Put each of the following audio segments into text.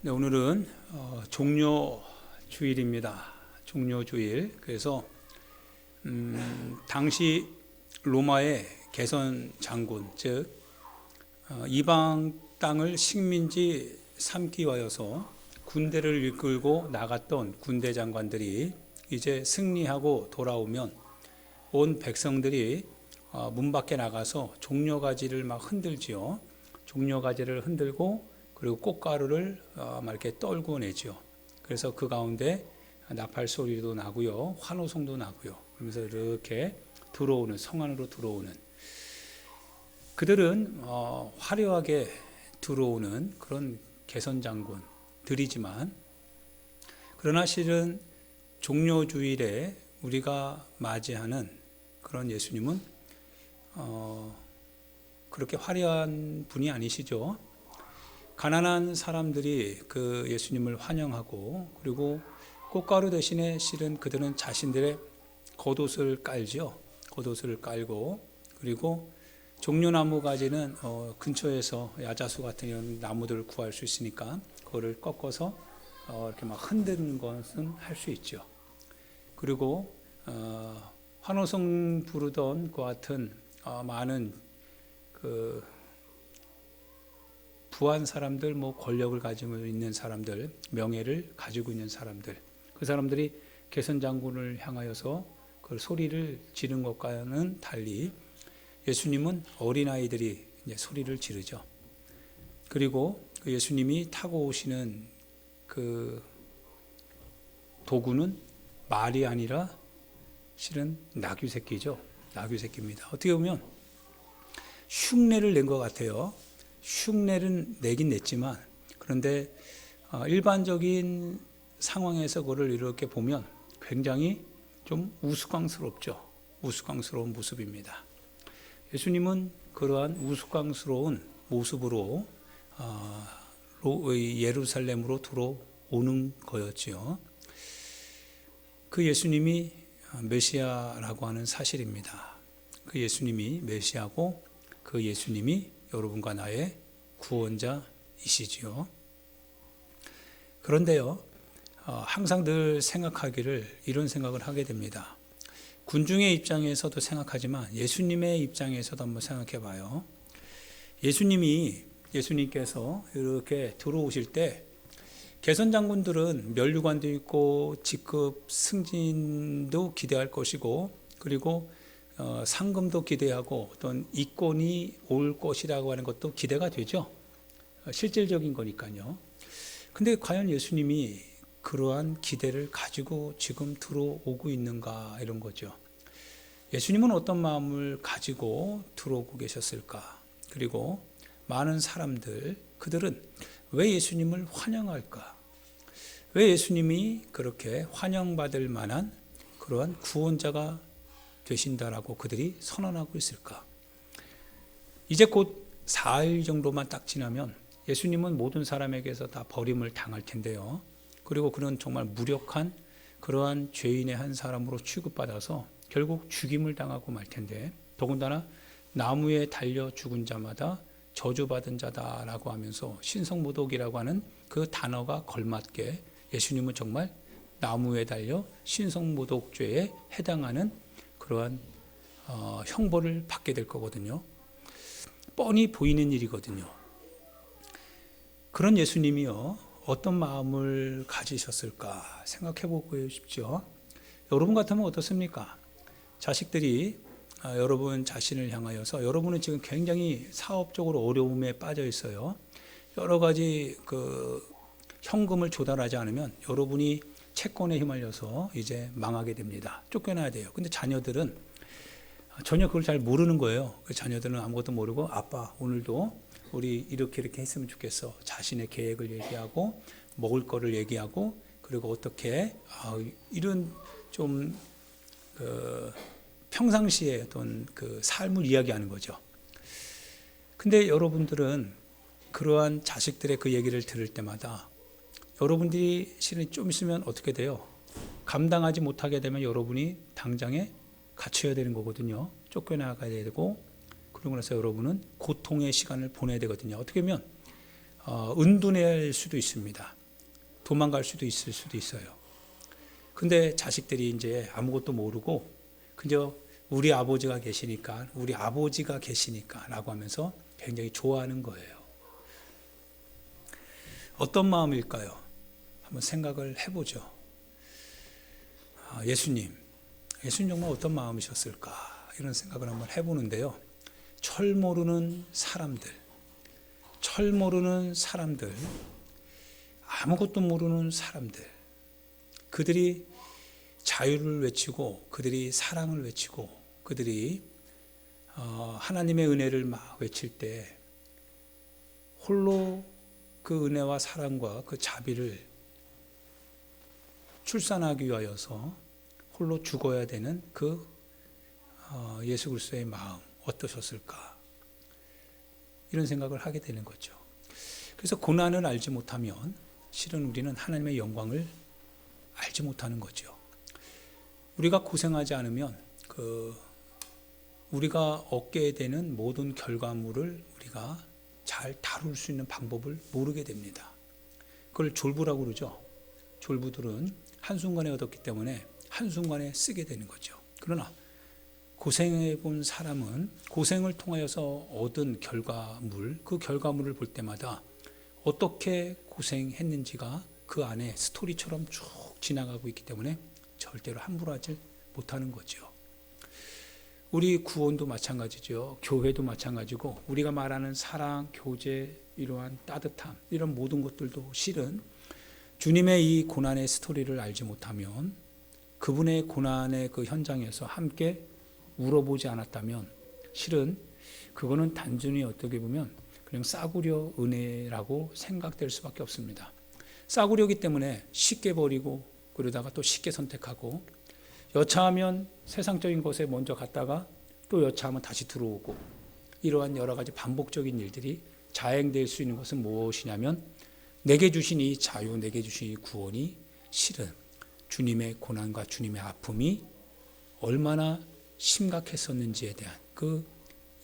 네, 오늘은 종료주일입니다. 종료주일. 그래서 당시 로마의 개선 장군, 즉 이방 땅을 식민지 삼기 위하여서 군대를 이끌고 나갔던 군대 장관들이 이제 승리하고 돌아오면 온 백성들이 문 밖에 나가서 종려가지를 막 흔들지요. 종려가지를 흔들고 그리고 꽃가루를 막 이렇게 떨고 내죠. 그래서 그 가운데 나팔 소리도 나고요, 환호성도 나고요. 그러면서 이렇게 들어오는, 성 안으로 들어오는, 그들은 화려하게 들어오는 그런 개선 장군들이지만, 그러나 실은 종료주일에 우리가 맞이하는 그런 예수님은 그렇게 화려한 분이 아니시죠. 가난한 사람들이 그 예수님을 환영하고, 그리고 꽃가루 대신에 실은 그들은 자신들의 겉옷을 깔죠. 겉옷을 깔고, 그리고 종려나무 가지는 근처에서 야자수 같은 이런 나무들을 구할 수 있으니까 그거를 꺾어서 이렇게 막 흔드는 것은 할 수 있죠. 그리고 환호성 부르던 그 같은 많은 그 부한 사람들, 권력을 가지고 있는 사람들, 명예를 가지고 있는 사람들, 그 사람들이 개선 장군을 향하여서 그 소리를 지른 것과는 달리 예수님은 어린아이들이 이제 소리를 지르죠. 그리고 그 예수님이 타고 오시는 그 도구는 말이 아니라 실은 나귀 새끼죠. 나귀 새끼입니다. 어떻게 보면 흉내를 낸 것 같아요. 흉내는 내긴 냈지만, 그런데 일반적인 상황에서 그걸 이렇게 보면 굉장히 좀 우스꽝스럽죠. 우스꽝스러운 모습입니다. 예수님은 그러한 우스꽝스러운 모습으로 예루살렘으로 들어오는 거였지요. 그 예수님이 메시아라고 하는 사실입니다. 그 예수님이 메시아고, 그 예수님이 여러분과 나의 구원자이시지요. 그런데요, 항상 늘 생각하기를 이런 생각을 하게 됩니다. 군중의 입장에서도 생각하지만 예수님의 입장에서도 한번 생각해 봐요. 예수님께서 이렇게 들어오실 때 개선 장군들은 면류관도 있고 직급 승진도 기대할 것이고, 그리고 상금도 기대하고 어떤 이권이 올 것이라고 하는 것도 기대가 되죠. 실질적인 거니까요. 근데 과연 예수님이 그러한 기대를 가지고 지금 들어오고 있는가, 이런 거죠. 예수님은 어떤 마음을 가지고 들어오고 계셨을까? 그리고 많은 사람들, 그들은 왜 예수님을 환영할까? 왜 예수님이 그렇게 환영받을 만한 그러한 구원자가 되신다라고 그들이 선언하고 있을까? 이제 곧 4일 정도만 딱 지나면 예수님은 모든 사람에게서 다 버림을 당할 텐데요. 그리고 그는 정말 무력한 그러한 죄인의 한 사람으로 취급받아서 결국 죽임을 당하고 말 텐데, 더군다나 나무에 달려 죽은 자마다 저주받은 자다라고 하면서 신성모독이라고 하는 그 단어가 걸맞게 예수님은 정말 나무에 달려 신성모독죄에 해당하는 그러한 형벌을 받게 될 거거든요. 뻔히 보이는 일이거든요. 그런 예수님이요, 어떤 마음을 가지셨을까 생각해 보고 싶죠. 여러분 같으면 어떻습니까? 자식들이 여러분 자신을 향하여서, 여러분은 지금 굉장히 사업적으로 어려움에 빠져 있어요. 여러 가지 현금을 조달하지 않으면 여러분이 채권에 휘말려서 이제 망하게 됩니다. 쫓겨나야 돼요. 근데 자녀들은 전혀 그걸 잘 모르는 거예요. 그 자녀들은 아무것도 모르고, 아빠 오늘도 우리 이렇게 했으면 좋겠어. 자신의 계획을 얘기하고, 먹을 거를 얘기하고, 그리고 어떻게 이런 좀 평상시에 어떤 그 삶을 이야기하는 거죠. 근데 여러분들은 그러한 자식들의 그 얘기를 들을 때마다 여러분들이 실은 좀 있으면 어떻게 돼요? 감당하지 못하게 되면 여러분이 당장에 갇혀야 되는 거거든요. 쫓겨나가야 되고, 그러고 나서 여러분은 고통의 시간을 보내야 되거든요. 어떻게 보면 은둔할 수도 있습니다. 도망갈 수도 있을 수도 있어요. 근데 자식들이 이제 아무것도 모르고 그저 우리 아버지가 계시니까 라고 하면서 굉장히 좋아하는 거예요. 어떤 마음일까요? 한번 생각을 해보죠. 예수님 정말 어떤 마음이셨을까? 이런 생각을 한번 해보는데요. 철 모르는 사람들, 아무것도 모르는 사람들, 그들이 자유를 외치고, 그들이 사랑을 외치고, 그들이 하나님의 은혜를 막 외칠 때 홀로 그 은혜와 사랑과 그 자비를 출산하기 위하여서 홀로 죽어야 되는 그 예수 그리스도의 마음 어떠셨을까? 이런 생각을 하게 되는 거죠. 그래서 고난을 알지 못하면 실은 우리는 하나님의 영광을 알지 못하는 거죠. 우리가 고생하지 않으면 우리가 얻게 되는 모든 결과물을 우리가 잘 다룰 수 있는 방법을 모르게 됩니다. 그걸 졸부라고 그러죠. 졸부들은 한순간에 얻었기 때문에 한순간에 쓰게 되는 거죠. 그러나 고생해 본 사람은 고생을 통하여서 얻은 결과물, 그 결과물을 볼 때마다 어떻게 고생했는지가 그 안에 스토리처럼 쭉 지나가고 있기 때문에 절대로 함부로 하지 못하는 거죠. 우리 구원도 마찬가지죠. 교회도 마찬가지고 우리가 말하는 사랑, 교제, 이러한 따뜻함, 이런 모든 것들도 실은 주님의 이 고난의 스토리를 알지 못하면 그분의 고난의 그 현장에서 함께 울어보지 않았다면 실은 그거는 단순히 어떻게 보면 그냥 싸구려 은혜라고 생각될 수밖에 없습니다. 싸구려기 때문에 쉽게 버리고 그러다가 또 쉽게 선택하고 여차하면 세상적인 것에 먼저 갔다가 또 여차하면 다시 들어오고 이러한 여러 가지 반복적인 일들이 자행될 수 있는 것은 무엇이냐면 내게 주신 이 자유, 내게 주신 이 구원이 실은 주님의 고난과 주님의 아픔이 얼마나 심각했었는지에 대한 그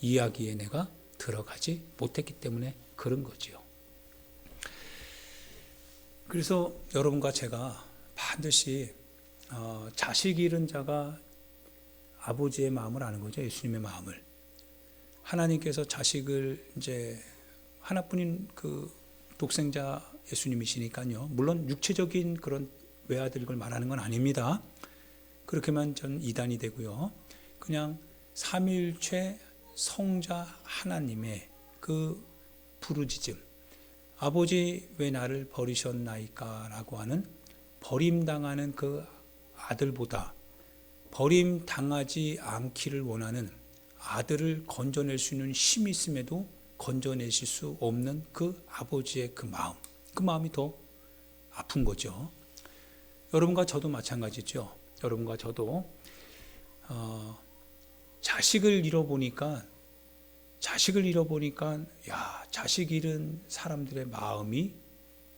이야기에 내가 들어가지 못했기 때문에 그런 거지요. 그래서 여러분과 제가 반드시 자식 잃은 자가 아버지의 마음을 아는 거죠. 예수님의 마음을. 하나님께서 자식을 이제 하나뿐인 그 독생자 예수님이시니까요. 물론 육체적인 그런 외아들을 말하는 건 아닙니다. 그렇게만 전 이단이 되고요. 그냥 삼위일체 성자 하나님의 그 부르짖음, 아버지 왜 나를 버리셨나이까 라고 하는 버림당하는 그 아들보다 버림당하지 않기를 원하는 아들을 건져낼 수 있는 힘이 있음에도 건져내실 수 없는 그 아버지의 그 마음이 더 아픈 거죠. 여러분과 저도 마찬가지죠. 여러분과 저도 자식을 잃어보니까 야, 자식 잃은 사람들의 마음이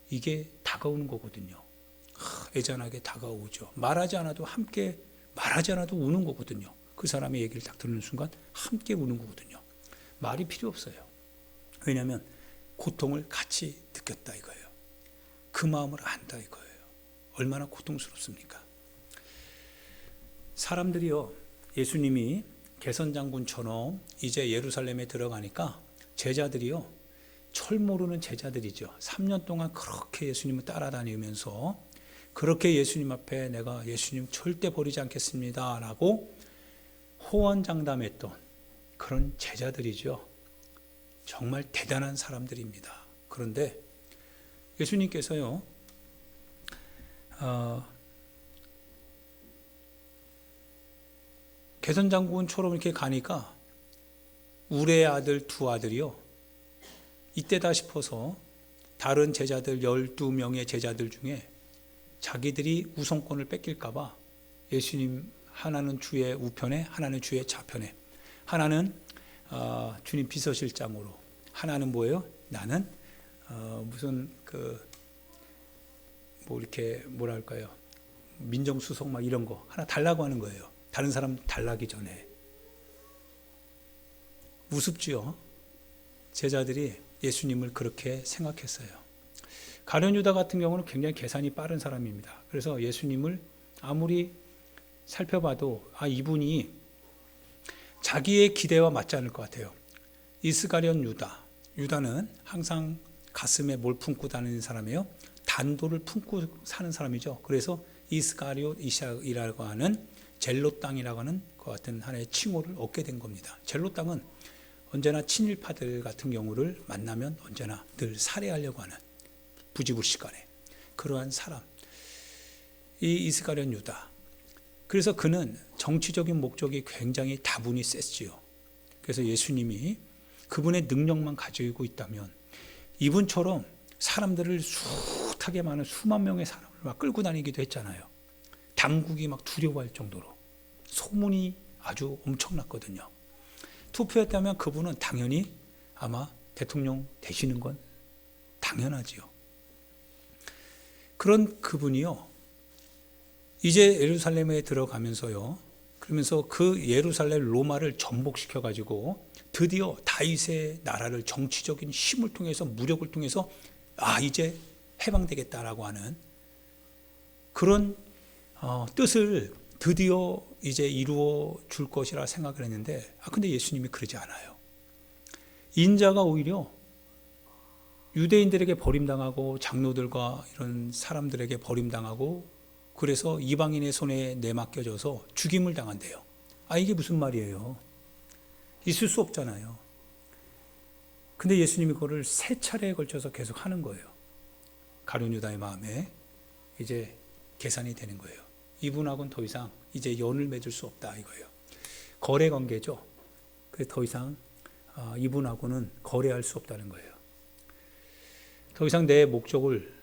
이게 다가오는 거거든요. 애잔하게 다가오죠. 말하지 않아도 우는 거거든요. 그 사람의 얘기를 딱 듣는 순간 함께 우는 거거든요. 말이 필요 없어요. 왜냐하면 고통을 같이 느꼈다 이거예요. 그 마음을 안다 이거예요. 얼마나 고통스럽습니까? 사람들이요, 예수님이 개선장군처럼 이제 예루살렘에 들어가니까 제자들이요, 철 모르는 제자들이죠. 3년 동안 그렇게 예수님을 따라다니면서 그렇게 예수님 앞에 내가 예수님 절대 버리지 않겠습니다 라고 호언장담했던 그런 제자들이죠. 정말 대단한 사람들입니다. 그런데 예수님께서요, 개선장군처럼 이렇게 가니까 우레의 아들 두 아들이요, 이때다 싶어서 다른 제자들 12명의 제자들 중에 자기들이 우선권을 뺏길까봐 예수님 하나는 주의 우편에, 하나는 주의 좌편에, 하나는 주님 비서실장으로, 하나는 뭐예요? 나는 무슨 이렇게 뭐랄까요? 민정수석 막 이런 거 하나 달라고 하는 거예요. 다른 사람 달라기 전에. 우습지요. 제자들이 예수님을 그렇게 생각했어요. 가룟 유다 같은 경우는 굉장히 계산이 빠른 사람입니다. 그래서 예수님을 아무리 살펴봐도 이분이 자기의 기대와 맞지 않을 것 같아요. 이스가랴 유다는 항상 가슴에 뭘 품고 다니는 사람이에요. 단도를 품고 사는 사람이죠. 그래서 이스가랴 이샤이라고 하는 젤롯 땅이라고 하는 그 같은 하나의 칭호를 얻게 된 겁니다. 젤롯 땅은 언제나 친일파들 같은 경우를 만나면 언제나 늘 살해하려고 하는 부지불식간에 그러한 사람, 이 이스가랴 유다. 그래서 그는 정치적인 목적이 굉장히 다분히 셌지요. 그래서 예수님이 그분의 능력만 가지고 있다면 이분처럼 사람들을 숱하게 많은 수만 명의 사람을 막 끌고 다니기도 했잖아요. 당국이 막 두려워할 정도로 소문이 아주 엄청났거든요. 투표했다면 그분은 당연히 아마 대통령 되시는 건 당연하지요. 그런 그분이요, 이제 예루살렘에 들어가면서요, 그러면서 그 예루살렘 로마를 전복시켜 가지고 드디어 다윗의 나라를 정치적인 힘을 통해서, 무력을 통해서 이제 해방되겠다라고 하는 그런 뜻을 드디어 이제 이루어 줄 것이라 생각을 했는데, 근데 예수님이 그러지 않아요. 인자가 오히려 유대인들에게 버림당하고 장로들과 이런 사람들에게 버림당하고 그래서 이방인의 손에 내맡겨져서 죽임을 당한대요. 이게 무슨 말이에요? 있을 수 없잖아요. 근데 예수님이 그거를 3차례에 걸쳐서 계속 하는 거예요. 가룟 유다의 마음에 이제 계산이 되는 거예요. 이분하고는 더 이상 이제 연을 맺을 수 없다 이거예요. 거래 관계죠. 그래서 더 이상 이분하고는 거래할 수 없다는 거예요. 더 이상 내 목적을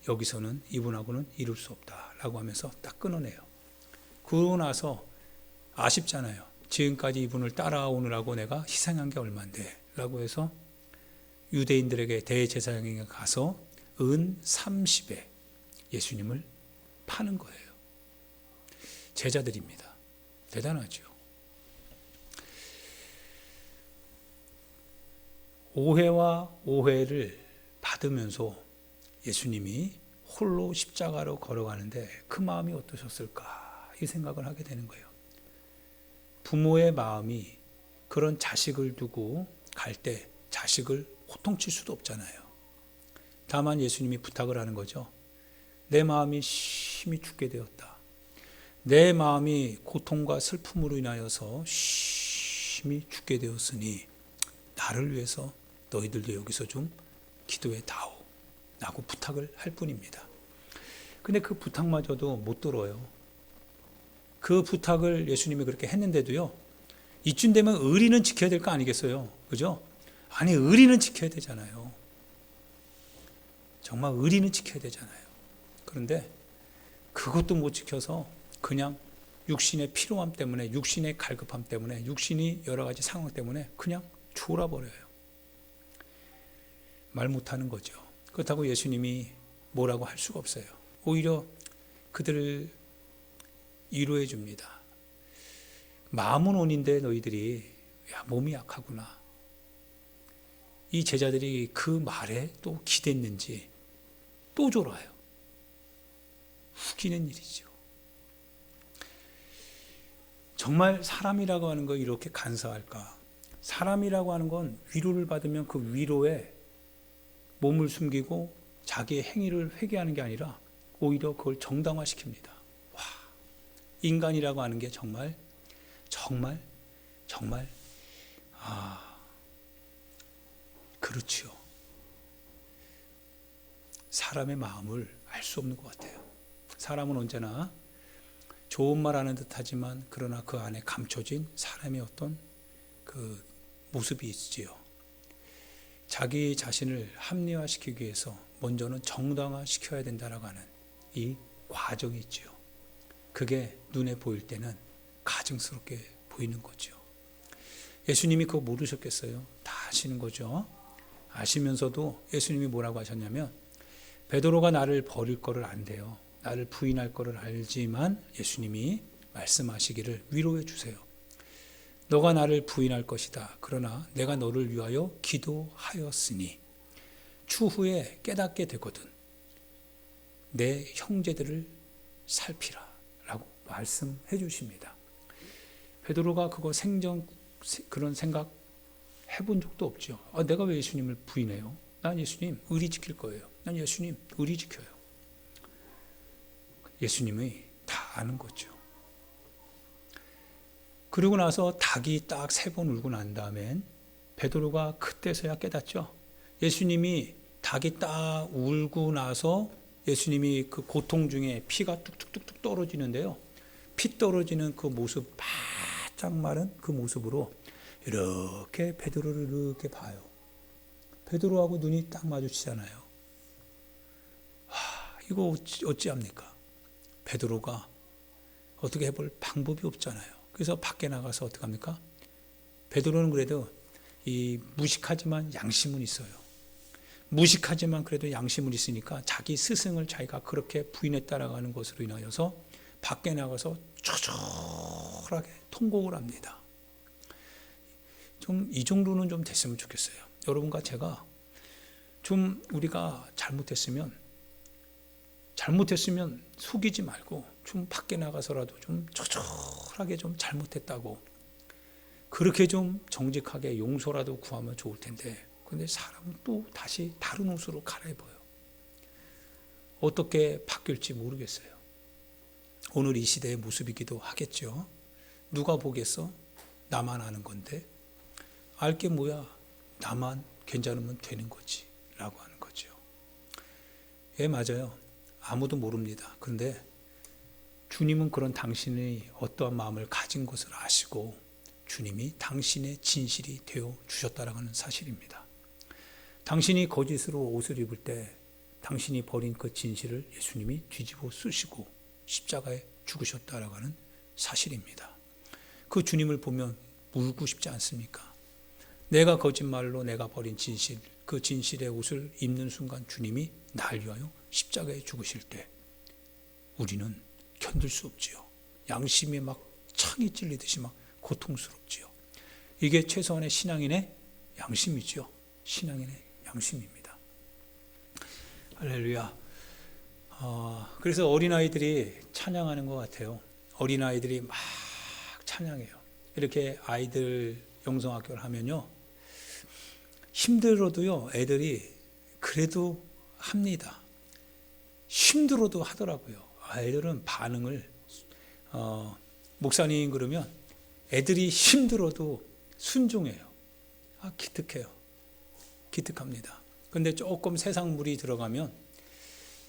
여기서는 이분하고는 이룰 수 없다라고 하면서 딱 끊어내요. 그러고 나서 아쉽잖아요. 지금까지 이분을 따라오느라고 내가 희생한 게 얼만데 라고 해서 유대인들에게 대제사장에게 가서 은 30에 예수님을 파는 거예요. 제자들입니다. 대단하죠. 오해와 오해를 받으면서 예수님이 홀로 십자가로 걸어가는데 그 마음이 어떠셨을까 이 생각을 하게 되는 거예요. 부모의 마음이 그런 자식을 두고 갈 때 자식을 호통칠 수도 없잖아요. 다만 예수님이 부탁을 하는 거죠. 내 마음이 심히 죽게 되었다. 내 마음이 고통과 슬픔으로 인하여서 심히 죽게 되었으니 나를 위해서 너희들도 여기서 좀 기도해 다오 라고 부탁을 할 뿐입니다. 근데 그 부탁마저도 못 들어요. 그 부탁을 예수님이 그렇게 했는데도요, 이쯤 되면 의리는 지켜야 될 거 아니겠어요? 그죠? 의리는 지켜야 되잖아요. 정말 의리는 지켜야 되잖아요. 그런데 그것도 못 지켜서 그냥 육신의 피로함 때문에, 육신의 갈급함 때문에, 육신이 여러 가지 상황 때문에 그냥 졸아버려요. 말 못하는 거죠. 그렇다고 예수님이 뭐라고 할 수가 없어요. 오히려 그들을 위로해 줍니다. 마음은 온인데 너희들이 몸이 약하구나. 이 제자들이 그 말에 또 기댔는지 또 졸아요. 웃기는 일이죠. 정말 사람이라고 하는 거 이렇게 간사할까? 사람이라고 하는 건 위로를 받으면 그 위로에 몸을 숨기고 자기의 행위를 회개하는 게 아니라 오히려 그걸 정당화시킵니다. 인간이라고 하는 게 정말 그렇죠. 사람의 마음을 알 수 없는 것 같아요. 사람은 언제나 좋은 말 하는 듯 하지만 그러나 그 안에 감춰진 사람의 어떤 그 모습이 있지요. 자기 자신을 합리화시키기 위해서 먼저는 정당화시켜야 된다라고 하는 이 과정이 있지요. 그게 눈에 보일 때는 가증스럽게 보이는 거죠. 예수님이 그거 모르셨겠어요? 다 아시는 거죠. 아시면서도 예수님이 뭐라고 하셨냐면, 베드로가 나를 버릴 거를 안대요. 나를 부인할 거를 알지만 예수님이 말씀하시기를 위로해 주세요. 너가 나를 부인할 것이다. 그러나 내가 너를 위하여 기도하였으니 추후에 깨닫게 되거든 내 형제들을 살피라 라고 말씀해 주십니다. 베드로가 그거 그런 생각 해본 적도 없죠. 내가 왜 예수님을 부인해요? 난 예수님 의리 지킬 거예요. 난 예수님 의리 지켜요. 예수님이 다 아는 거죠. 그러고 나서 닭이 딱 3번 울고 난 다음엔 베드로가 그때서야 깨닫죠. 예수님이 닭이 딱 울고 나서 예수님이 그 고통 중에 피가 뚝뚝뚝뚝 떨어지는데요. 피 떨어지는 그 모습, 바짝 마른 그 모습으로 이렇게 베드로를 이렇게 봐요. 베드로하고 눈이 딱 마주치잖아요. 이거 어찌합니까? 베드로가 어떻게 해볼 방법이 없잖아요. 그래서 밖에 나가서 어떻게 합니까? 베드로는 그래도 이 무식하지만 양심은 있어요. 무식하지만 그래도 양심은 있으니까 자기 스승을 자기가 그렇게 부인했다라고 하는 것으로 인하여서 밖에 나가서 초절하게 통곡을 합니다. 좀 이 정도는 좀 됐으면 좋겠어요. 여러분과 제가 좀 우리가 잘못했으면 속이지 말고 좀 밖에 나가서라도 좀 초절하게 좀 잘못했다고 그렇게 좀 정직하게 용서라도 구하면 좋을 텐데, 근데 사람은 또 다시 다른 옷으로 갈아입어요. 어떻게 바뀔지 모르겠어요. 오늘 이 시대의 모습이기도 하겠죠. 누가 보겠어? 나만 아는 건데. 알게 뭐야? 나만 괜찮으면 되는 거지 라고 하는 거죠. 예, 맞아요. 아무도 모릅니다. 그런데 주님은 그런 당신의 어떠한 마음을 가진 것을 아시고 주님이 당신의 진실이 되어 주셨다라는 하는 사실입니다. 당신이 거짓으로 옷을 입을 때 당신이 버린 그 진실을 예수님이 뒤집어 쓰시고 십자가에 죽으셨다라고 하는 사실입니다. 그 주님을 보면 울고 싶지 않습니까? 내가 거짓말로 내가 버린 진실, 그 진실의 옷을 입는 순간 주님이 날 위하여 십자가에 죽으실 때 우리는 견딜 수 없지요. 양심에 막 창이 찔리듯이 막 고통스럽지요. 이게 최소한의 신앙인의 양심이지요. 신앙인의 양심입니다. 할렐루야. 그래서 어린아이들이 찬양하는 것 같아요. 어린아이들이 막 찬양해요. 이렇게 아이들 영성학교를 하면요, 힘들어도요 애들이 그래도 합니다. 힘들어도 하더라고요. 애들은 반응을 목사님 그러면 애들이 힘들어도 순종해요. 기특해요. 기특합니다. 근데 조금 세상 물이 들어가면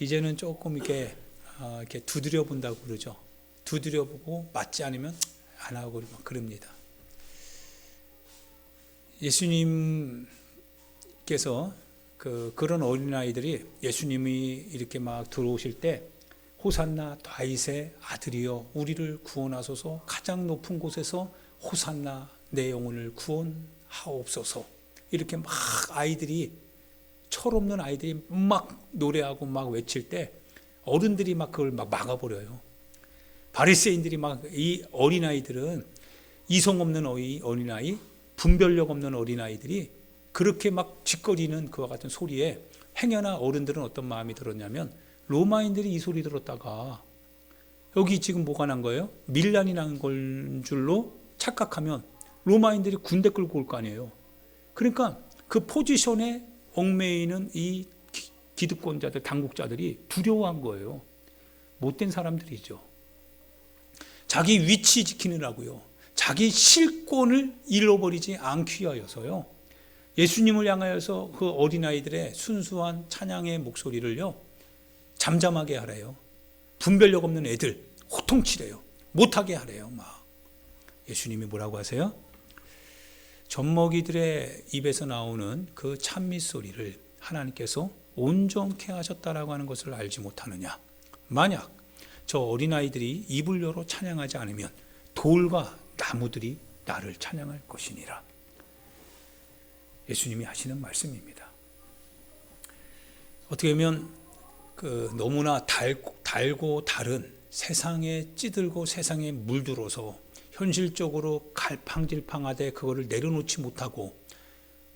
이제는 조금 이렇게 두드려 본다고 그러죠. 두드려 보고 맞지 않으면 안 하고 그럽니다. 예수님께서 그런 어린아이들이 예수님이 이렇게 막 들어오실 때 호산나 다윗의 아들이여 우리를 구원하소서, 가장 높은 곳에서 호산나 내 영혼을 구원하옵소서, 이렇게 막 아이들이, 철없는 아이들이 막 노래하고 막 외칠 때 어른들이 막 그걸 막 막아버려요. 바리새인들이 막, 이 어린아이들은 이성 없는 어린아이, 분별력 없는 어린아이들이 그렇게 막 짓거리는 그와 같은 소리에 행여나 어른들은 어떤 마음이 들었냐면, 로마인들이 이 소리 들었다가 여기 지금 뭐가 난 거예요? 밀란이 난 걸 줄로 착각하면 로마인들이 군대 끌고 올 거 아니에요. 그러니까 그 포지션에 얽매이는 이 기득권자들, 당국자들이 두려워한 거예요. 못된 사람들이죠. 자기 위치 지키느라고요. 자기 실권을 잃어버리지 않기 위하여서요. 예수님을 향하여서 그 어린아이들의 순수한 찬양의 목소리를요, 잠잠하게 하래요. 분별력 없는 애들 호통치래요. 못하게 하래요. 막 예수님이 뭐라고 하세요? 젖먹이들의 입에서 나오는 그 찬미 소리를 하나님께서 온전케 하셨다라고 하는 것을 알지 못하느냐. 만약 저 어린아이들이 입을 열어 찬양하지 않으면 돌과 나무들이 나를 찬양할 것이니라. 예수님이 하시는 말씀입니다. 어떻게 보면 너무나 달고 다른 세상에 찌들고 세상에 물들어서 현실적으로 갈팡질팡하되 그거를 내려놓지 못하고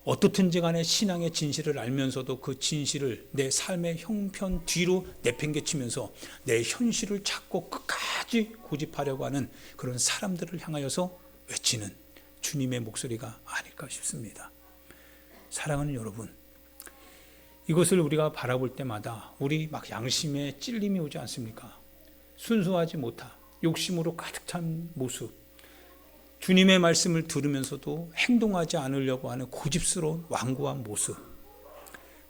어떻든지 간에 신앙의 진실을 알면서도 그 진실을 내 삶의 형편 뒤로 내팽개치면서 내 현실을 찾고 끝까지 고집하려고 하는 그런 사람들을 향하여서 외치는 주님의 목소리가 아닐까 싶습니다. 사랑하는 여러분, 이것을 우리가 바라볼 때마다 우리 막 양심에 찔림이 오지 않습니까? 순수하지 못한 욕심으로 가득 찬 모습, 주님의 말씀을 들으면서도 행동하지 않으려고 하는 고집스러운 완고한 모습,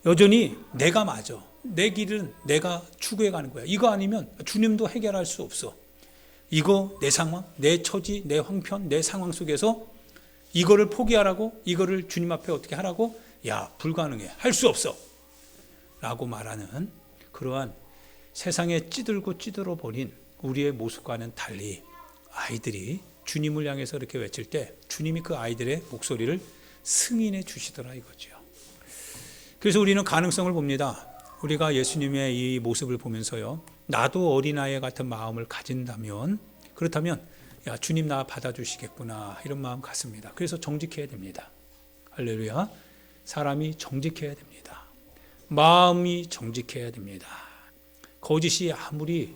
여전히 내가 맞아, 내 길은 내가 추구해 가는 거야, 이거 아니면 주님도 해결할 수 없어, 이거 내 상황, 내 처지, 내 형편, 내 상황 속에서 이거를 포기하라고, 이거를 주님 앞에 어떻게 하라고? 야, 불가능해, 할 수 없어 라고 말하는 그러한 세상에 찌들고 찌들어 버린 우리의 모습과는 달리 아이들이 주님을 향해서 이렇게 외칠 때 주님이 그 아이들의 목소리를 승인해 주시더라 이거죠. 그래서 우리는 가능성을 봅니다. 우리가 예수님의 이 모습을 보면서요, 나도 어린아이 같은 마음을 가진다면, 그렇다면 야, 주님 나 받아주시겠구나 이런 마음 갖습니다. 그래서 정직해야 됩니다. 할렐루야. 사람이 정직해야 됩니다. 마음이 정직해야 됩니다. 거짓이 아무리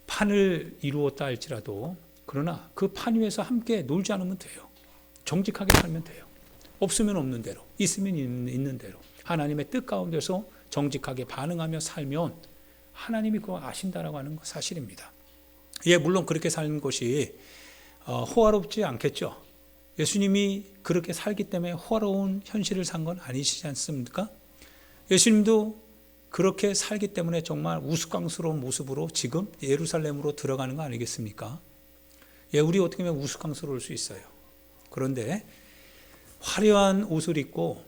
판을 이루었다 할지라도, 그러나 그 판 위에서 함께 놀지 않으면 돼요. 정직하게 살면 돼요. 없으면 없는 대로, 있으면 있는 대로 하나님의 뜻 가운데서 정직하게 반응하며 살면 하나님이 그거 아신다라고 하는 사실입니다. 예, 물론 그렇게 사는 것이 호화롭지 않겠죠. 예수님이 그렇게 살기 때문에 호화로운 현실을 산 건 아니시지 않습니까? 예수님도 그렇게 살기 때문에 정말 우스꽝스러운 모습으로 지금 예루살렘으로 들어가는 거 아니겠습니까? 예, 우리 어떻게 보면 우스꽝스러울 수 있어요. 그런데 화려한 옷을 입고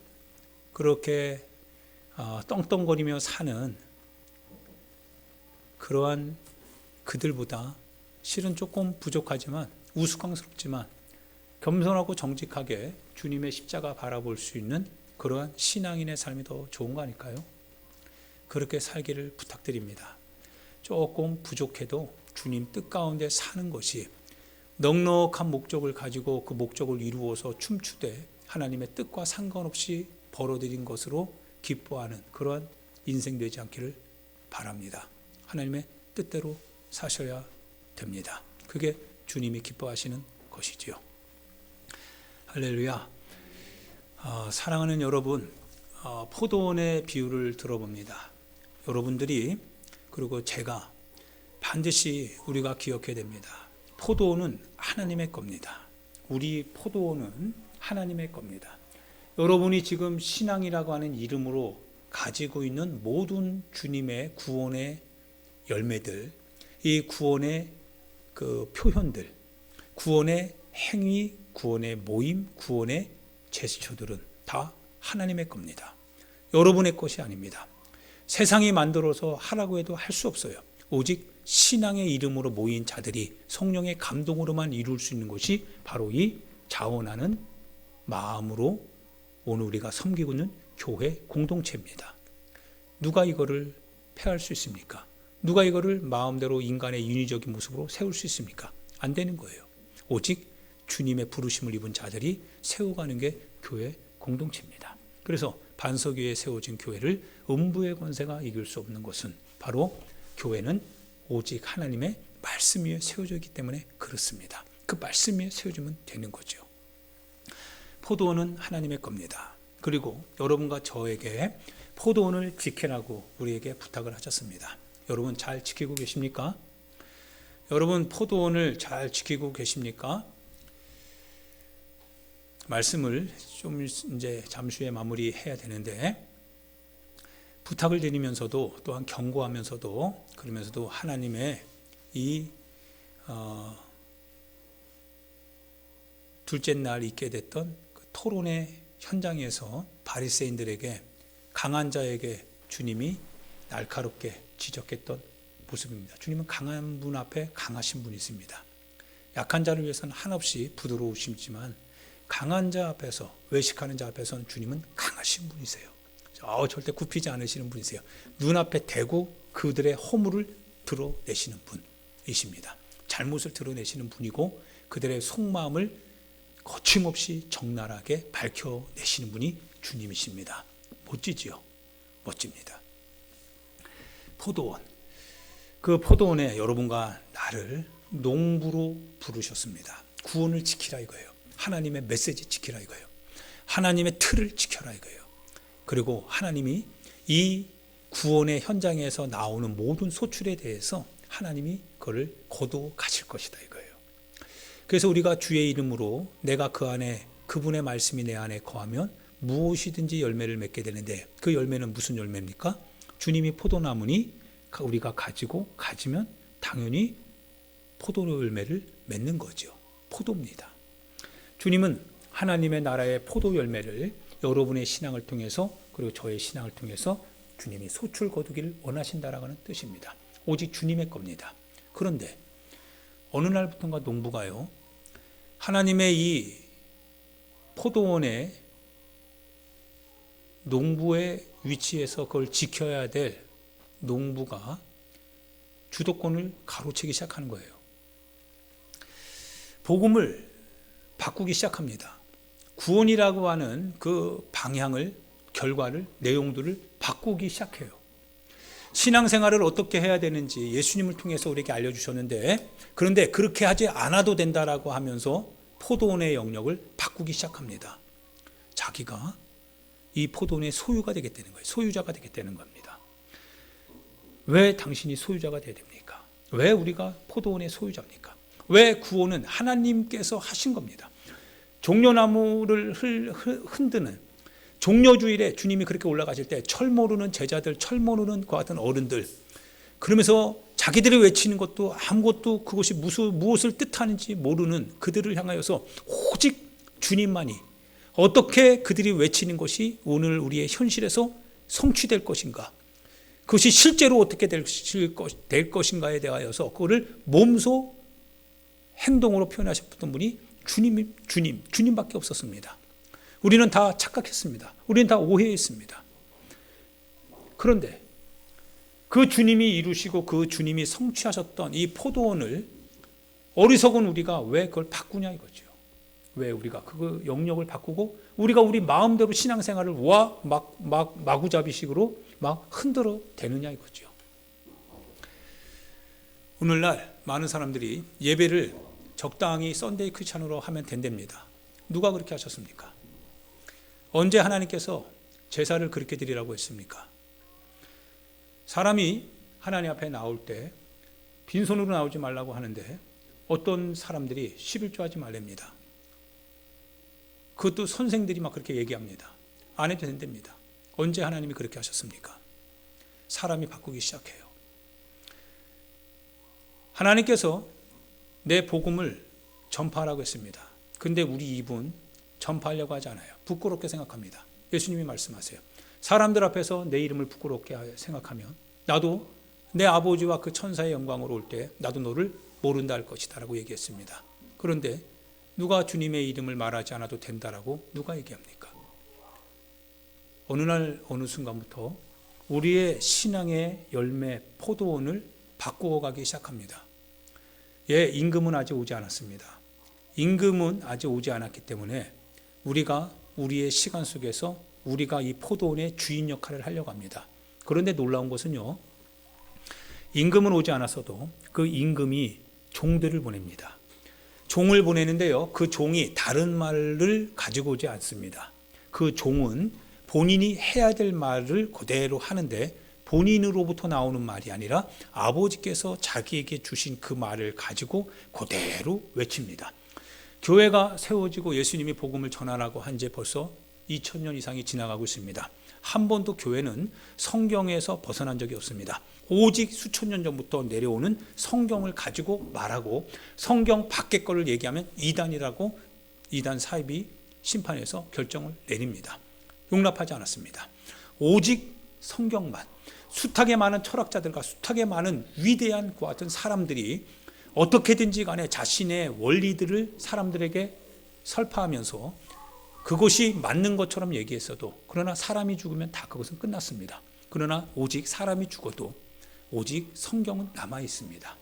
그렇게 떵떵거리며 사는 그러한 그들보다 실은 조금 부족하지만 우스꽝스럽지만 겸손하고 정직하게 주님의 십자가 바라볼 수 있는 그러한 신앙인의 삶이 더 좋은 거 아닐까요? 그렇게 살기를 부탁드립니다. 조금 부족해도 주님 뜻 가운데 사는 것이 넉넉한 목적을 가지고 그 목적을 이루어서 춤추되 하나님의 뜻과 상관없이 벌어들인 것으로 기뻐하는 그러한 인생 되지 않기를 바랍니다. 하나님의 뜻대로 사셔야 됩니다. 그게 주님이 기뻐하시는 것이지요. 할렐루야. 사랑하는 여러분, 포도원의 비유를 들어봅니다. 여러분들이 그리고 제가 반드시 우리가 기억해야 됩니다. 포도원은 하나님의 겁니다. 우리 포도원은 하나님의 겁니다. 여러분이 지금 신앙이라고 하는 이름으로 가지고 있는 모든 주님의 구원의 열매들, 이 구원의 그 표현들, 구원의 행위, 구원의 모임, 구원의 제스처들은 다 하나님의 겁니다. 여러분의 것이 아닙니다. 세상이 만들어서 하라고 해도 할 수 없어요. 오직 신앙의 이름으로 모인 자들이 성령의 감동으로만 이룰 수 있는 것이 바로 이 자원하는 마음으로 오늘 우리가 섬기고 있는 교회 공동체입니다. 누가 이거를 폐할 수 있습니까? 누가 이거를 마음대로 인간의 인위적인 모습으로 세울 수 있습니까? 안 되는 거예요. 오직 주님의 부르심을 입은 자들이 세워가는 게 교회 공동체입니다. 그래서 반석위에 세워진 교회를 음부의 권세가 이길 수 없는 것은 바로 교회는 오직 하나님의 말씀 위에 세워져 있기 때문에 그렇습니다. 그 말씀 위에 세워지면 되는 거죠. 포도원은 하나님의 겁니다. 그리고 여러분과 저에게 포도원을 지키라고 우리에게 부탁을 하셨습니다. 여러분 잘 지키고 계십니까? 여러분 포도원을 잘 지키고 계십니까? 말씀을 좀 이제 잠시 후에 마무리해야 되는데, 부탁을 드리면서도 또한 경고하면서도 그러면서도 하나님의 이 둘째 날 있게 됐던 그 토론의 현장에서 바리새인들에게, 강한 자에게 주님이 날카롭게 지적했던 모습입니다. 주님은 강한 분 앞에 강하신 분이십니다. 약한 자를 위해서는 한없이 부드러우시지만 강한 자 앞에서, 외식하는 자 앞에서는 주님은 강하신 분이세요. 절대 굽히지 않으시는 분이세요. 눈앞에 대고 그들의 허물을 드러내시는 분이십니다. 잘못을 드러내시는 분이고, 그들의 속마음을 거침없이 적나라하게 밝혀내시는 분이 주님이십니다. 멋지지요? 멋집니다. 포도원. 그 포도원에 여러분과 나를 농부로 부르셨습니다. 구원을 지키라 이거예요. 하나님의 메시지 지키라 이거예요. 하나님의 틀을 지켜라 이거예요. 그리고 하나님이 이 구원의 현장에서 나오는 모든 소출에 대해서 하나님이 그걸 거두어 가실 것이다 이거예요. 그래서 우리가 주의 이름으로 내가 그 안에 그분의 말씀이 내 안에 거하면 무엇이든지 열매를 맺게 되는데 그 열매는 무슨 열매입니까? 주님이 포도나무니 우리가 가지면 당연히 포도 열매를 맺는 거죠. 포도입니다. 주님은 하나님의 나라의 포도 열매를 여러분의 신앙을 통해서 그리고 저의 신앙을 통해서 주님이 소출 거두기를 원하신다라는 뜻입니다. 오직 주님의 겁니다. 그런데 어느 날부터인가 농부가요, 하나님의 이 포도원에 농부의 위치에서 그걸 지켜야 될 농부가 주도권을 가로채기 시작하는 거예요. 복음을 바꾸기 시작합니다. 구원이라고 하는 그 방향을, 결과를, 내용들을 바꾸기 시작해요. 신앙생활을 어떻게 해야 되는지 예수님을 통해서 우리에게 알려주셨는데, 그런데 그렇게 하지 않아도 된다라고 하면서 포도원의 영역을 바꾸기 시작합니다. 자기가 이 포도원의 소유가 되겠다는 거예요. 소유자가 되겠다는 겁니다. 왜 당신이 소유자가 되어야 됩니까? 왜 우리가 포도원의 소유자입니까? 왜 구원은 하나님께서 하신 겁니다. 종려나무를 흔드는 종려주일에 주님이 그렇게 올라가실 때 철 모르는 제자들, 철 모르는 그 같은 어른들, 그러면서 자기들이 외치는 것도 아무것도 그것이 무엇을 뜻하는지 모르는 그들을 향하여서 오직 주님만이 어떻게 그들이 외치는 것이 오늘 우리의 현실에서 성취될 것인가, 그것이 실제로 어떻게 될 것인가에 대하여서 그거를 몸소 행동으로 표현하셨던 분이 주님밖에 없었습니다. 우리는 다 착각했습니다. 우리는 다 오해했습니다. 그런데 그 주님이 이루시고 그 주님이 성취하셨던 이 포도원을 어리석은 우리가 왜 그걸 바꾸냐 이거죠. 왜 우리가 그 영역을 바꾸고 우리가 우리 마음대로 신앙생활을 마구잡이식으로 막 흔들어 대느냐 이거죠. 오늘날 많은 사람들이 예배를 적당히 썬데이 크리스찬으로 하면 된답니다. 누가 그렇게 하셨습니까? 언제 하나님께서 제사를 그렇게 드리라고 했습니까? 사람이 하나님 앞에 나올 때 빈손으로 나오지 말라고 하는데 어떤 사람들이 11조 하지 말랍니다. 그것도 선생들이 막 그렇게 얘기합니다. 안 해도 된답니다. 언제 하나님이 그렇게 하셨습니까? 사람이 바꾸기 시작해요. 하나님께서 내 복음을 전파하라고 했습니다. 근데 우리 입은 전파하려고 하지 않아요. 부끄럽게 생각합니다. 예수님이 말씀하세요. 사람들 앞에서 내 이름을 부끄럽게 생각하면 나도 내 아버지와 그 천사의 영광으로 올 때 나도 너를 모른다 할 것이다 라고 얘기했습니다. 그런데 누가 주님의 이름을 말하지 않아도 된다라고 누가 얘기합니까? 어느 날 어느 순간부터 우리의 신앙의 열매 포도원을 바꾸어 가기 시작합니다. 임금은 아직 오지 않았습니다. 임금은 아직 오지 않았기 때문에 우리가 우리의 시간 속에서 우리가 이 포도원의 주인 역할을 하려고 합니다. 그런데 놀라운 것은요, 임금은 오지 않았어도 그 임금이 종들을 보냅니다. 종을 보내는데요, 그 종이 다른 말을 가지고 오지 않습니다. 그 종은 본인이 해야 될 말을 그대로 하는데 본인으로부터 나오는 말이 아니라 아버지께서 자기에게 주신 그 말을 가지고 그대로 외칩니다. 교회가 세워지고 예수님이 복음을 전하라고 한 지 벌써 2000년 이상이 지나가고 있습니다. 한 번도 교회는 성경에서 벗어난 적이 없습니다. 오직 수천 년 전부터 내려오는 성경을 가지고 말하고 성경 밖의 거를 얘기하면 이단이라고 이단 사입이 심판에서 결정을 내립니다. 용납하지 않았습니다. 오직 성경만, 숱하게 많은 철학자들과 숱하게 많은 위대한 그와 같은 사람들이 어떻게든지 간에 자신의 원리들을 사람들에게 설파하면서 그것이 맞는 것처럼 얘기했어도, 그러나 사람이 죽으면 다 그것은 끝났습니다. 그러나 오직 사람이 죽어도 오직 성경은 남아 있습니다.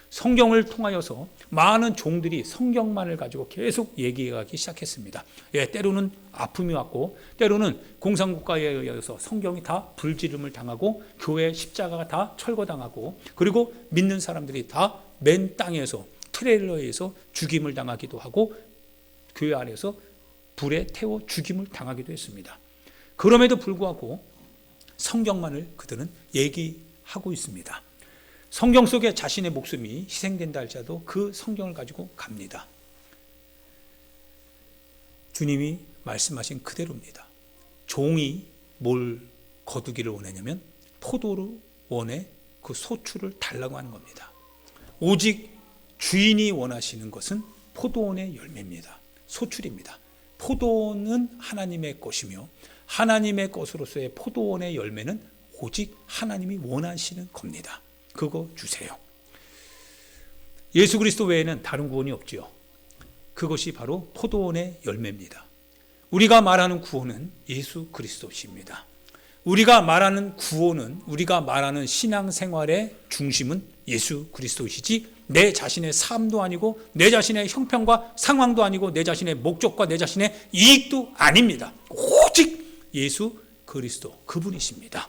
성경을 통하여서 많은 종들이 성경만을 가지고 계속 얘기하기 시작했습니다. 때로는 아픔이 왔고 때로는 공산국가에 의해서 성경이 다 불지름을 당하고 교회 십자가가 다 철거당하고 그리고 믿는 사람들이 다 맨 땅에서 트레일러에서 죽임을 당하기도 하고 교회 안에서 불에 태워 죽임을 당하기도 했습니다. 그럼에도 불구하고 성경만을 그들은 얘기하고 있습니다. 성경 속에 자신의 목숨이 희생된다 할지라도 그 성경을 가지고 갑니다. 주님이 말씀하신 그대로입니다. 종이 뭘 거두기를 원하냐면 포도원의 그 소출을 달라고 하는 겁니다. 오직 주인이 원하시는 것은 포도원의 열매입니다. 소출입니다. 포도원은 하나님의 것이며 하나님의 것으로서의 포도원의 열매는 오직 하나님이 원하시는 겁니다. 그거 주세요. 예수 그리스도 외에는 다른 구원이 없지요. 그것이 바로 포도원의 열매입니다. 우리가 말하는 구원은 예수 그리스도십니다. 우리가 말하는 구원은, 우리가 말하는 신앙생활의 중심은 예수 그리스도이시지 내 자신의 삶도 아니고 내 자신의 형편과 상황도 아니고 내 자신의 목적과 내 자신의 이익도 아닙니다. 오직 예수 그리스도 그분이십니다.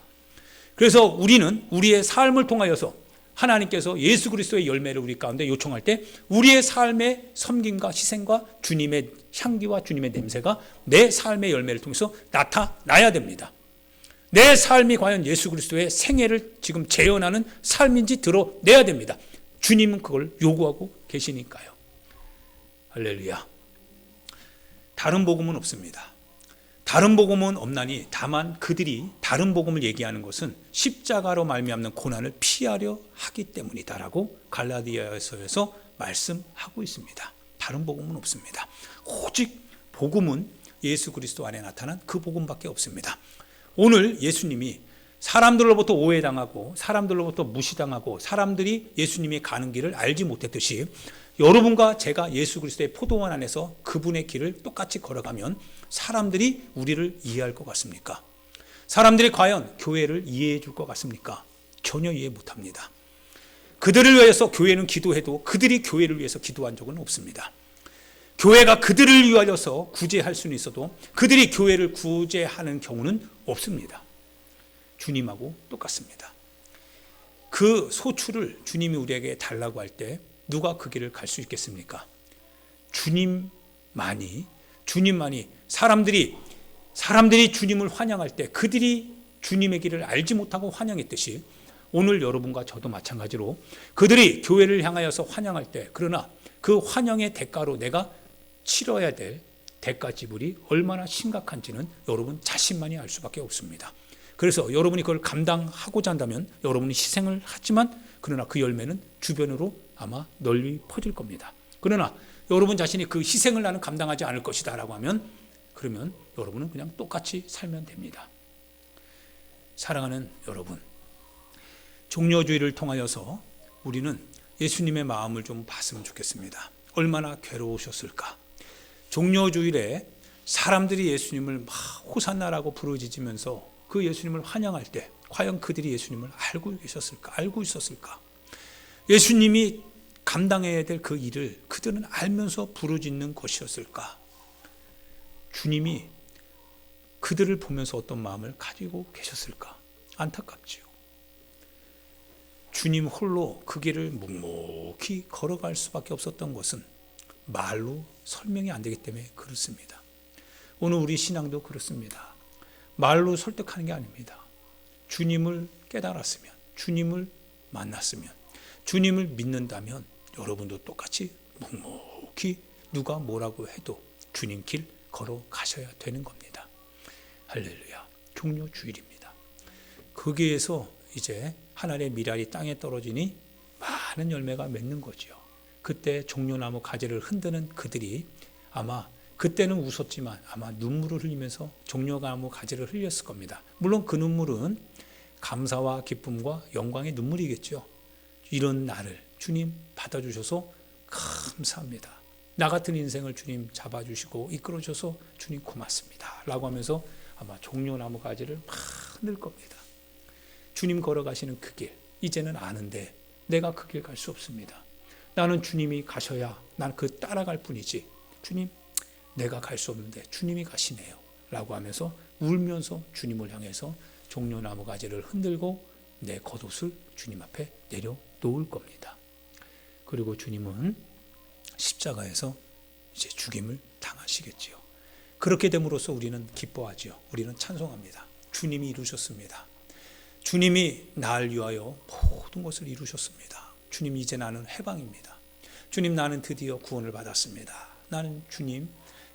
그래서 우리는 우리의 삶을 통하여서 하나님께서 예수 그리스도의 열매를 우리 가운데 요청할 때 우리의 삶의 섬김과 희생과 주님의 향기와 주님의 냄새가 내 삶의 열매를 통해서 나타나야 됩니다. 내 삶이 과연 예수 그리스도의 생애를 지금 재현하는 삶인지 드러내야 됩니다. 주님은 그걸 요구하고 계시니까요. 할렐루야. 다른 복음은 없습니다. 다른 복음은 없나니 다만 그들이 다른 복음을 얘기하는 것은 십자가로 말미암는 고난을 피하려 하기 때문이다라고 갈라디아서에서 말씀하고 있습니다. 다른 복음은 없습니다. 오직 복음은 예수 그리스도 안에 나타난 그 복음밖에 없습니다. 오늘 예수님이 사람들로부터 오해당하고 사람들로부터 무시당하고 사람들이 예수님이 가는 길을 알지 못했듯이 여러분과 제가 예수 그리스도의 포도원 안에서 그분의 길을 똑같이 걸어가면 사람들이 우리를 이해할 것 같습니까? 사람들이 과연 교회를 이해해 줄 것 같습니까? 전혀 이해 못합니다. 그들을 위해서 교회는 기도해도 그들이 교회를 위해서 기도한 적은 없습니다. 교회가 그들을 위하여서 구제할 수는 있어도 그들이 교회를 구제하는 경우는 없습니다. 주님하고 똑같습니다. 그 소출을 주님이 우리에게 달라고 할 때 누가 그 길을 갈 수 있겠습니까? 주님만이 사람들이 주님을 환영할 때 그들이 주님의 길을 알지 못하고 환영했듯이 오늘 여러분과 저도 마찬가지로 그들이 교회를 향하여서 환영할 때 그러나 그 환영의 대가로 내가 치러야 될 대가 지불이 얼마나 심각한지는 여러분 자신만이 알 수밖에 없습니다. 그래서 여러분이 그걸 감당하고자 한다면 여러분이 희생을 하지만 그러나 그 열매는 주변으로 아마 널리 퍼질 겁니다. 그러나 여러분 자신이 그 희생을 나는 감당하지 않을 것이다 라고 하면 그러면 여러분은 그냥 똑같이 살면 됩니다. 사랑하는 여러분, 종려주의를 통하여서 우리는 예수님의 마음을 좀 봤으면 좋겠습니다. 얼마나 괴로우셨을까. 종려주일에 사람들이 예수님을 막 호산나라고 부르짖으면서 그 예수님을 환영할 때 과연 그들이 예수님을 알고 계셨을까? 알고 있었을까? 예수님이 감당해야 될 그 일을 그들은 알면서 부르짖는 것이었을까? 주님이 그들을 보면서 어떤 마음을 가지고 계셨을까? 안타깝지요. 주님 홀로 그 길을 묵묵히 걸어갈 수밖에 없었던 것은 말로 설명이 안 되기 때문에 그렇습니다. 오늘 우리 신앙도 그렇습니다. 말로 설득하는 게 아닙니다. 주님을 깨달았으면, 주님을 만났으면, 주님을 믿는다면 여러분도 똑같이 묵묵히 누가 뭐라고 해도 주님 길 걸어가셔야 되는 겁니다. 할렐루야. 종려 주일입니다. 거기에서 이제 하늘의 미랄이 땅에 떨어지니 많은 열매가 맺는 거죠. 그때 종려나무 가지를 흔드는 그들이 아마 그때는 웃었지만 아마 눈물을 흘리면서 종려나무 가지를 흘렸을 겁니다. 물론 그 눈물은 감사와 기쁨과 영광의 눈물이겠죠. 이런 나를 주님 받아주셔서 감사합니다. 나 같은 인생을 주님 잡아주시고 이끌어줘서 주님 고맙습니다 라고 하면서 아마 종려나무 가지를 막 흔들 겁니다. 주님 걸어가시는 그 길 이제는 아는데 내가 그 길 갈 수 없습니다. 나는 주님이 가셔야 난 그 따라갈 뿐이지. 주님, 내가 갈 수 없는데 주님이 가시네요. 라고 하면서 울면서 주님을 향해서 종려나무 가지를 흔들고 내 겉옷을 주님 앞에 내려놓을 겁니다. 그리고 주님은 십자가에서 이제 죽임을 당하시겠지요. 그렇게 됨으로써 우리는 기뻐하지요. 우리는 찬송합니다. 주님이 이루셨습니다. 주님이 나를 위하여 모든 것을 이루셨습니다. 주님, 이제 나는 해방입니다. 주님, 나는 드디어 구원을 받았습니다. 나는 주님,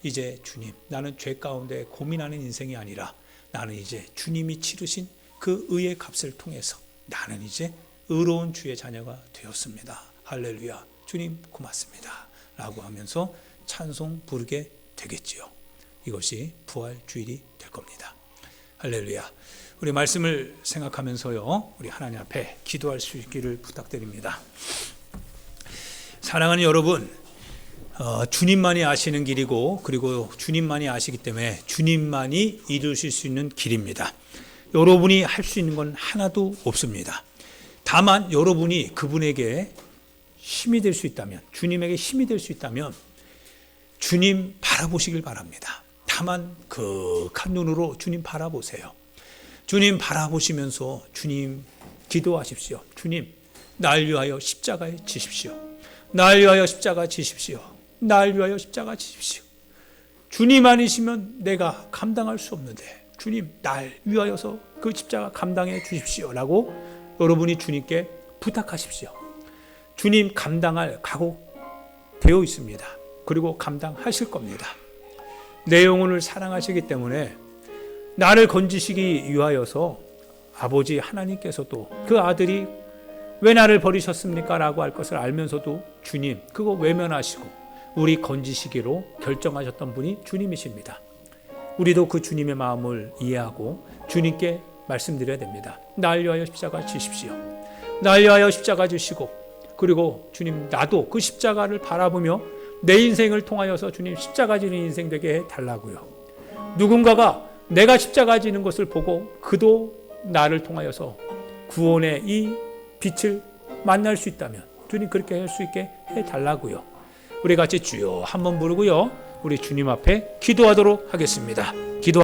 이제 주님, 나는 죄 가운데 고민하는 인생이 아니라 나는 이제 주님이 치르신 그 의의 값을 통해서 나는 이제 의로운 주의 자녀가 되었습니다. 할렐루야, 주님 고맙습니다. 라고 하면서 찬송 부르게 되겠지요. 이것이 부활 주일이 될 겁니다. 할렐루야. 우리 말씀을 생각하면서요, 우리 하나님 앞에 기도할 수 있기를 부탁드립니다. 사랑하는 여러분, 주님만이 아시는 길이고 그리고 주님만이 아시기 때문에 주님만이 이루실 수 있는 길입니다. 여러분이 할 수 있는 건 하나도 없습니다. 다만 여러분이 그분에게 힘이 될 수 있다면, 주님에게 힘이 될 수 있다면 주님 바라보시길 바랍니다. 다만 극한 눈으로 주님 바라보세요. 주님 바라보시면서 주님 기도하십시오. 주님, 날 위하여 십자가에 지십시오. 날 위하여 십자가 지십시오. 날 위하여 십자가 지십시오. 주님 아니시면 내가 감당할 수 없는데 주님, 날 위하여서 그 십자가 감당해 주십시오. 라고 여러분이 주님께 부탁하십시오. 주님 감당할 각오 되어 있습니다. 그리고 감당하실 겁니다. 내 영혼을 사랑하시기 때문에 나를 건지시기 위하여서 아버지 하나님께서도 그 아들이 왜 나를 버리셨습니까? 라고 할 것을 알면서도 주님 그거 외면하시고 우리 건지시기로 결정하셨던 분이 주님이십니다. 우리도 그 주님의 마음을 이해하고 주님께 말씀드려야 됩니다. 날 위하여 십자가 지십시오. 날 위하여 십자가 지시고, 그리고 주님, 나도 그 십자가를 바라보며 내 인생을 통하여서 주님 십자가 지는 인생 되게 해달라고요. 누군가가 내가 십자가 지는 것을 보고 그도 나를 통하여서 구원의 이 빛을 만날 수 있다면 주님 그렇게 할 수 있게 해달라고요. 우리 같이 주여 한번 부르고요, 우리 주님 앞에 기도하도록 하겠습니다. 기도.